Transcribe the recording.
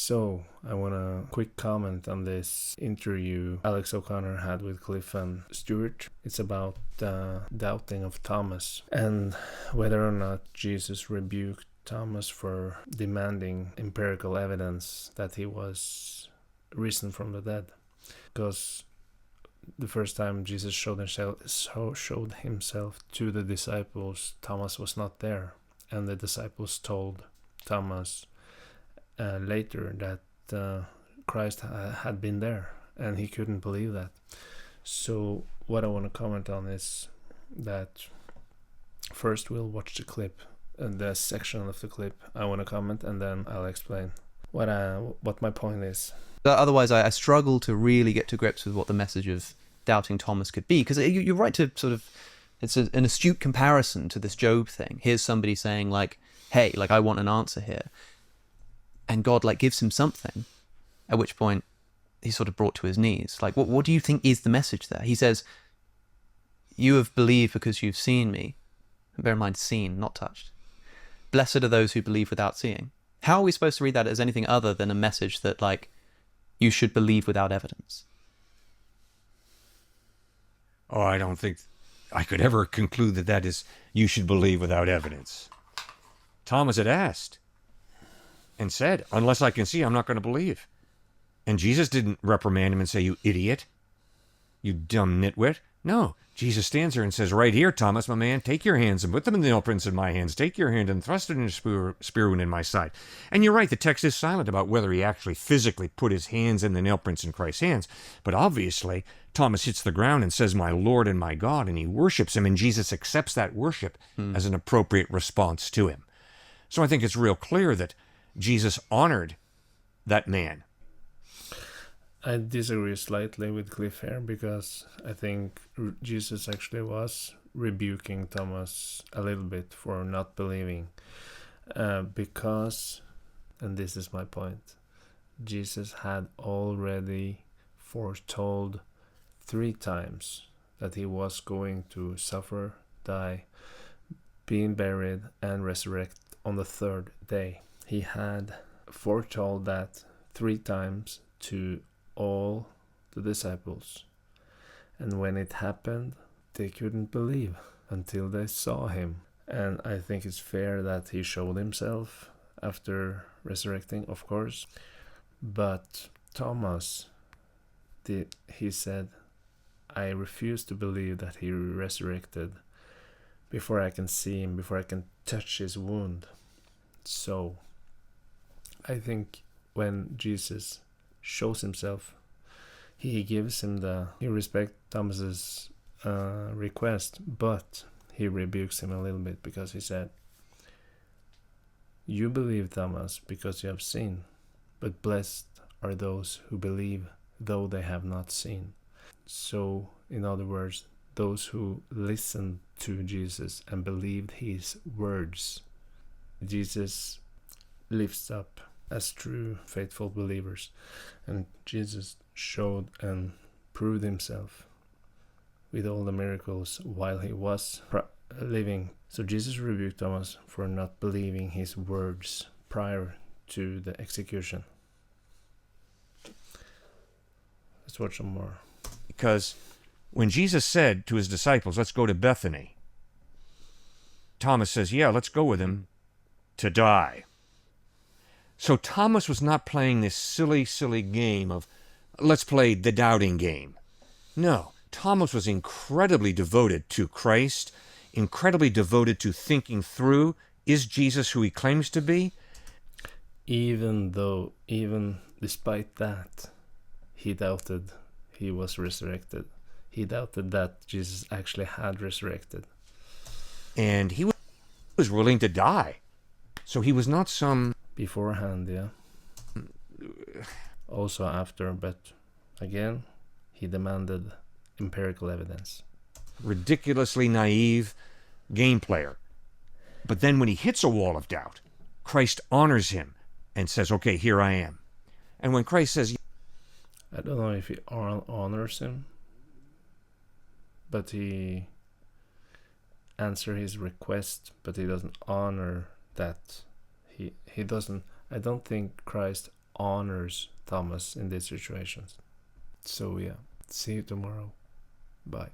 So, I want to quick comment on this interview Alex O'Connor had with Cliff and Stewart. It's about the doubting of Thomas and whether or not Jesus rebuked Thomas for demanding empirical evidence that he was risen from the dead. Because the first time Jesus showed himself to the disciples, Thomas was not there. And the disciples told Thomas later that Christ had been there, and he couldn't believe that. So what I want to comment on is that first we'll watch the clip, and the section of the clip I want to comment, and then I'll explain what my point is. Otherwise, I struggle to really get to grips with what the message of doubting Thomas could be, because you're right to sort of, it's an astute comparison to this Job thing. Here's somebody saying like, hey, like I want an answer here. And God like gives him something, at which point he's sort of brought to his knees. Like, what do you think is the message there? He says, you have believed because you've seen me. And bear in mind, seen, not touched. Blessed are those who believe without seeing. How are we supposed to read that as anything other than a message that, like, you should believe without evidence? Oh, I don't think I could ever conclude that is, you should believe without evidence. Thomas had asked and said, unless I can see, I'm not going to believe. And Jesus didn't reprimand him and say, you idiot, you dumb nitwit. No, Jesus stands there and says, right here, Thomas, my man, take your hands and put them in the nail prints in my hands. Take your hand and thrust it in a spear wound in my side. And you're right, the text is silent about whether he actually physically put his hands in the nail prints in Christ's hands. But obviously, Thomas hits the ground and says, my Lord and my God, and he worships him, and Jesus accepts that worship as an appropriate response to him. So I think it's real clear that Jesus honored that man. I disagree slightly with Cliff here, because I think Jesus actually was rebuking Thomas a little bit for not believing. Because, and this is my point, Jesus had already foretold 3 times that he was going to suffer, die, being buried, and resurrect on the 3rd day. He had foretold that 3 times to all the disciples. And when it happened, they couldn't believe until they saw him. And I think it's fair that he showed himself after resurrecting, of course. But Thomas, he said, I refuse to believe that he resurrected before I can see him, before I can touch his wound. So I think when Jesus shows himself, he respects Thomas's request, but he rebukes him a little bit, because he said, you believe, Thomas, because you have seen, but blessed are those who believe though they have not seen. So, in other words, those who listened to Jesus and believed his words, Jesus lifts up as true faithful believers. And Jesus showed and proved himself with all the miracles while he was living. So Jesus rebuked Thomas for not believing his words prior to the execution. Let's watch some more. Because when Jesus said to his disciples, let's go to Bethany, Thomas says, yeah, let's go with him to die. So Thomas was not playing this silly game of, let's play the doubting game. No, Thomas was incredibly devoted to Christ, incredibly devoted to thinking through, is Jesus who he claims to be? Even despite that, he doubted he was resurrected. He doubted that Jesus actually had resurrected. And he was willing to die. So he was not some... Beforehand, yeah. Also after, but again, he demanded empirical evidence. Ridiculously naive game player. But then when he hits a wall of doubt, Christ honors him and says, okay, here I am. And when Christ says... I don't know if he honors him, but he answers his request, but he doesn't honor that. He doesn't. I don't think Christ honors Thomas in these situations. So yeah, see you tomorrow. Bye.